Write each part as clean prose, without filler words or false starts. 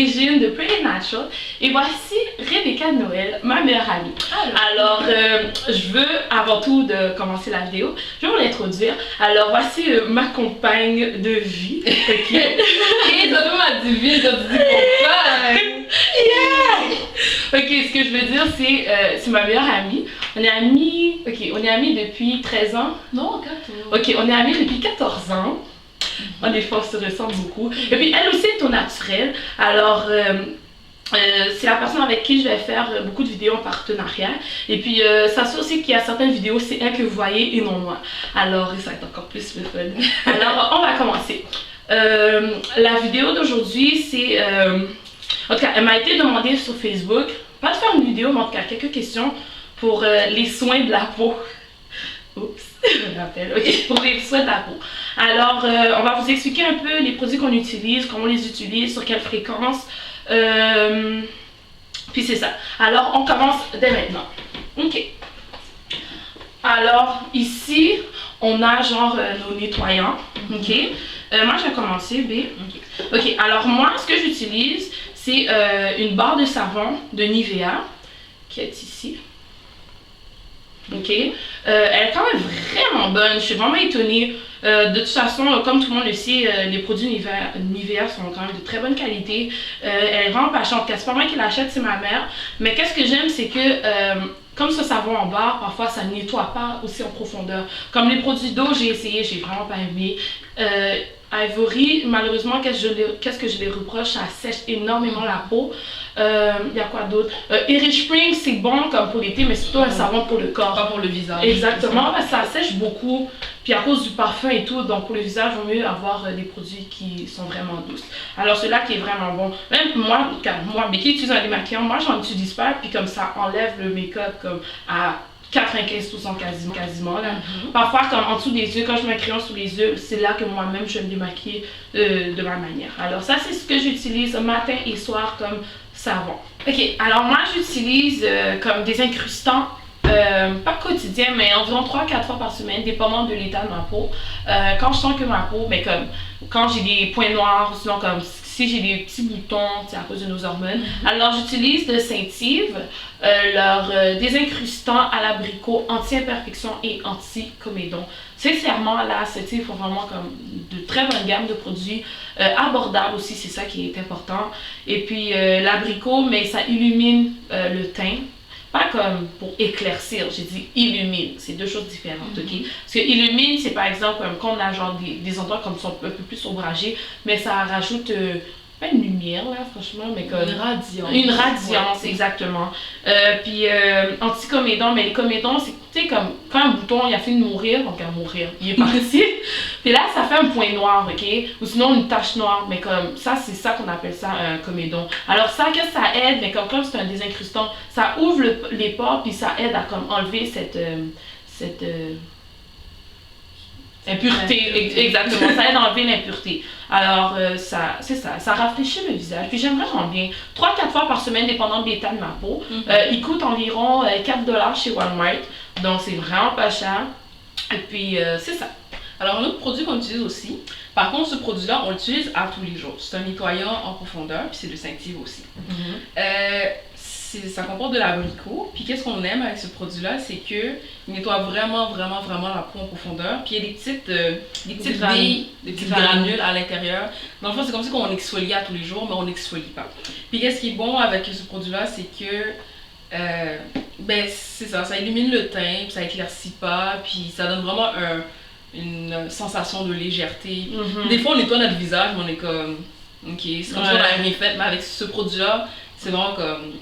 Régine de Pretty Natural et voici Rebecca Noël, ma meilleure amie. Alors, je veux avant tout de commencer la vidéo, je vais vous l'introduire. Alors, voici ma compagne de vie. Ok. Et ça m'a dit vie, t'as dit compagne. Yeah! Ok, ce que je veux dire, c'est ma meilleure amie. On est amis, depuis 13 ans. Non, 14. Ok, on est amis depuis 14 ans. On des fois, on se ressemble beaucoup. Et puis, elle aussi est au naturel. Alors, c'est la personne avec qui je vais faire beaucoup de vidéos en partenariat. Et puis, ça se fait aussi qu'il y a certaines vidéos, c'est elle que vous voyez et non moi. Alors, ça va être encore plus le fun. Alors, on va commencer. La vidéo d'aujourd'hui, c'est... en tout cas, elle m'a été demandée sur Facebook, pas de faire une vidéo, mais en tout cas, quelques questions pour les soins de la peau. Oups, je me rappelle. Ok, pour les soins de la peau. Alors, on va vous expliquer un peu les produits qu'on utilise, comment on les utilise, sur quelle fréquence. Puis c'est ça. Alors, on commence dès maintenant. Ok. Alors, ici, on a genre nos nettoyants. Ok. Moi, je vais commencer, B. Ok. Alors, moi, ce que j'utilise, c'est une barre de savon de Nivea qui est ici. Ok, elle est quand même vraiment bonne, je suis vraiment étonnée. De toute façon, comme tout le monde le sait, les produits Nivea sont quand même de très bonne qualité. Elle est vraiment pas chère, c'est pas moi qui l'achète, c'est ma mère. Mais qu'est-ce que j'aime, c'est que comme ce savon en barre, parfois ça ne nettoie pas aussi en profondeur. Comme les produits d'eau, j'ai essayé, j'ai vraiment pas aimé. Ivory, malheureusement, qu'est-ce que je les reproche, ça sèche énormément la peau. Il y a quoi d'autre? Irish Spring, c'est bon comme pour l'été, mais c'est plutôt un savon pour le corps. Pas pour le visage. Exactement, parce que ça sèche beaucoup. Puis à cause du parfum et tout, donc pour le visage, il vaut mieux avoir des produits qui sont vraiment douces. Alors celui-là qui est vraiment bon. Même moi, mais qui utilise un démaquillant, moi j'en utilise pas, puis comme ça enlève le make-up comme à 95% quasiment là. Parfois comme en dessous des yeux, quand je mets un crayon sous les yeux, c'est là que moi-même je vais me démaquiller de ma manière. Alors ça c'est ce que j'utilise matin et soir comme savon. Ok, alors moi j'utilise comme des incrustants, pas quotidien, mais environ 3-4 fois par semaine, dépendant de l'état de ma peau. Quand je sens que ma peau, mais comme quand j'ai des points noirs, sinon comme si j'ai des petits boutons, c'est à cause de nos hormones. Alors j'utilise de Saintive, leur désincrustant à l'abricot, anti-imperfection et anti-comédon. Sincèrement, là, Saintive font vraiment comme de très bonnes gammes de produits, abordables aussi, c'est ça qui est important. Et puis l'abricot, mais ça illumine le teint. Pas comme pour éclaircir, j'ai dit illumine, c'est deux choses différentes, ok? Parce que illumine, c'est par exemple comme quand on a genre des endroits comme sont un peu plus ombragés, mais ça rajoute pas une lumière là, franchement, mais comme une radiance. Une radiance, exactement. Puis anti-comédon, mais les comédons, c'est tu sais comme quand un bouton il a fait de mourir, donc à mourir, il est parti. Puis là, ça fait un point noir, ok? Ou sinon une tache noire, mais comme ça, c'est ça qu'on appelle ça un comédon. Alors ça, qu'est-ce que ça aide? Mais comme c'est un désincrustant, ça ouvre les pores, puis ça aide à comme enlever cette impureté, exactement, ça aide à enlever l'impureté. Alors, c'est ça, ça rafraîchit le visage. Puis j'aime vraiment bien. 3-4 fois par semaine, dépendant de l'état de ma peau. Il coûte environ 4$ chez Walmart, donc c'est vraiment pas cher. Et puis, c'est ça. Alors, un autre produit qu'on utilise aussi, par contre, ce produit-là, on l'utilise à tous les jours. C'est un nettoyant en profondeur, puis c'est de Saintive aussi. Ça comporte de l'abricot. Puis qu'est-ce qu'on aime avec ce produit-là, c'est que il nettoie vraiment la peau en profondeur. Puis il y a des petites billes, des petites granules à l'intérieur. Dans le fond, c'est comme si on exfolie à tous les jours, mais on n'exfolie pas. Puis qu'est-ce qui est bon avec ce produit-là, c'est que c'est ça illumine le teint, puis ça éclaircit pas, puis ça donne vraiment une sensation de légèreté. Des fois, on nettoie notre visage, mais on est comme, ok, c'est comme si on n'avait rien fait, mais avec ce produit-là, c'est vraiment comme.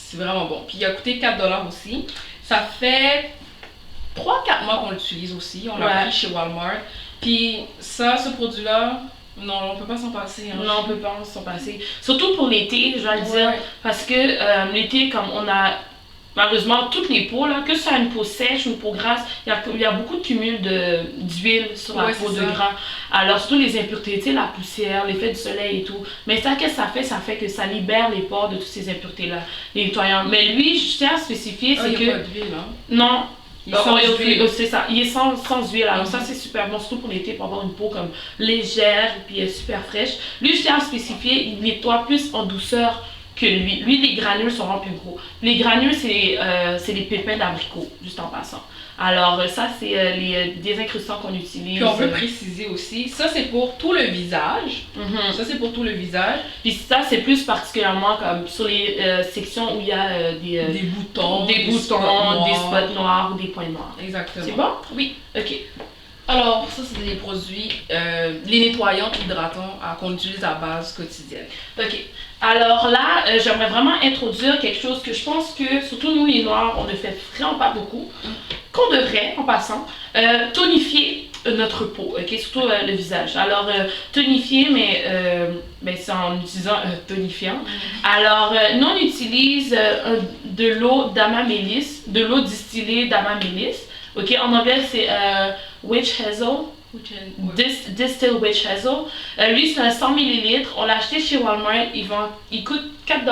C'est vraiment bon. Puis il a coûté 4$ aussi. Ça fait 3-4 mois qu'on l'utilise aussi. On l'a pris chez Walmart. Puis ça, ce produit-là, non, on peut pas s'en passer. Hein. Non, on peut pas s'en passer. Surtout pour l'été, je dois le dire. Parce que l'été, comme on a malheureusement toutes les peaux, là, que ce soit une peau sèche ou une peau grasse, il y a beaucoup de cumul d'huile sur la peau, de gras. Alors, surtout les impuretés, tu sais, la poussière, l'effet du soleil et tout. Mais ça, qu'est-ce que ça fait? Ça fait que ça libère les pores de toutes ces impuretés-là, les nettoyants. Mais lui, je tiens à spécifier, c'est que. Il n'y a pas d'huile, hein? Non. Il est sans huile. C'est ça, il est sans huile. Alors ça, c'est super bon, surtout pour l'été, pour avoir une peau comme légère et puis super fraîche. Lui, je tiens à spécifier, il nettoie plus en douceur que lui. Lui, les granules sont vraiment plus gros. Les granules, c'est les pépins d'abricot, juste en passant. Alors ça, c'est les désincrustants qu'on utilise. Puis on veut préciser aussi, ça c'est pour tout le visage. Ça c'est pour tout le visage. Puis ça, c'est plus particulièrement comme sur les sections où il y a des boutons, des spots noirs ou des points noirs. Exactement. C'est bon? Oui. Ok. Alors, ça, c'est des produits, les nettoyants hydratants qu'on utilise à base quotidienne. Ok. Alors là, j'aimerais vraiment introduire quelque chose que je pense que, surtout nous les Noirs, on ne fait vraiment pas beaucoup, qu'on devrait, en passant, tonifier notre peau, ok? Surtout le visage. Alors, tonifier, mais c'est en utilisant tonifiant. Alors, nous, on utilise de l'eau d'amamélis, de l'eau distillée d'amamélis. Ok, en anglais, c'est Witch Hazel. Distilled Witch Hazel. Lui, c'est un 100 ml. On l'a acheté chez Walmart. Il coûte $4.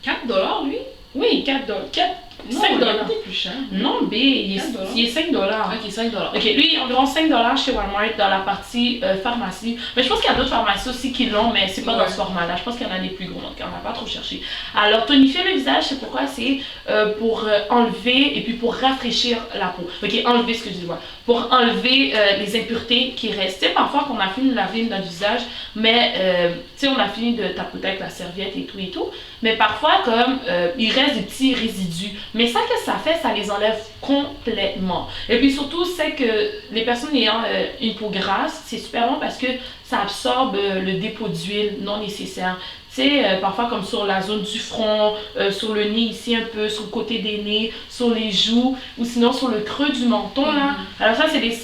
$4, lui? Oui, $4. 5 dollars. Plus cher. Non, B, il est 5 dollars. Ok, 5 dollars. Ok, lui, il est environ 5 dollars chez Walmart dans la partie pharmacie. Mais je pense qu'il y a d'autres pharmacies aussi qui l'ont, mais c'est pas dans ce format-là. Je pense qu'il y en a des plus gros, donc on n'a pas trop cherché. Alors, tonifier le visage, c'est pourquoi c'est pour enlever et puis pour rafraîchir la peau. Ok, enlever ce que je vois. Pour enlever les impuretés qui restent. Tu sais, parfois, qu'on a fini de laver notre visage, mais tu sais, on a fini de tapoter avec la serviette et tout. Mais parfois, comme il reste des petits résidus. Mais ça, qu'est-ce que ça fait? Ça les enlève complètement. Et puis surtout, c'est que les personnes ayant une peau grasse, c'est super bon parce que ça absorbe le dépôt d'huile non nécessaire. Tu sais, parfois comme sur la zone du front, sur le nez ici un peu, sur le côté des nez, sur les joues, ou sinon sur le creux du menton là. Alors ça, c'est les...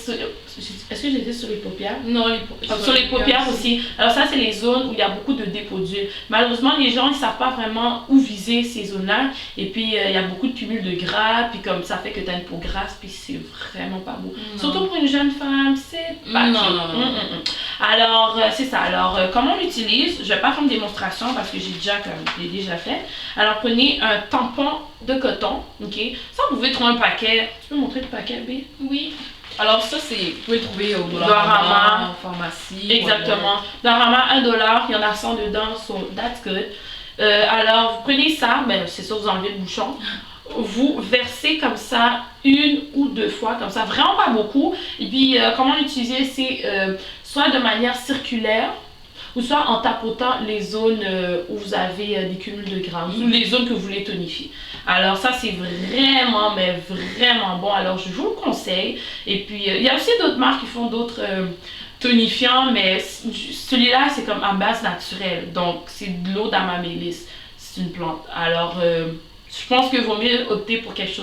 Est-ce que j'ai dit sur les paupières? Non, sur les paupières aussi. Alors ça, c'est les zones où il y a beaucoup de dépôts d'huile. Malheureusement, les gens, ils savent pas vraiment où viser ces zones-là. Et puis, il y a beaucoup de cumul de gras. Puis comme ça fait que tu as une peau grasse, puis c'est vraiment pas beau. Surtout pour une jeune femme, c'est pas non. Alors, c'est ça. Alors, comment on l'utilise? Je vais pas faire une démonstration parce que j'ai déjà fait. Alors, prenez un tampon de coton, ok? Ça, vous pouvez trouver un paquet. Tu peux montrer le paquet, B? Oui. Alors ça, vous pouvez le trouver au Dollarama, en pharmacie. Exactement. Dollarama, $1, il y en a 100 dedans, so that's good. Alors, vous prenez ça, c'est sûr, vous enlevez le bouchon. Vous versez comme ça 1 ou 2 fois, comme ça, vraiment pas beaucoup. Et puis, comment l'utiliser, c'est soit de manière circulaire, ou soit en tapotant les zones où vous avez des cumuls de gras, ou les zones que vous voulez tonifier. Alors ça, c'est vraiment, mais vraiment bon. Alors je vous le conseille. Et puis, il y a aussi d'autres marques qui font d'autres tonifiants, mais celui-là, c'est comme à base naturelle. Donc, c'est de l'eau d'amamélis. C'est une plante. Alors, je pense qu'il vaut mieux opter pour quelque chose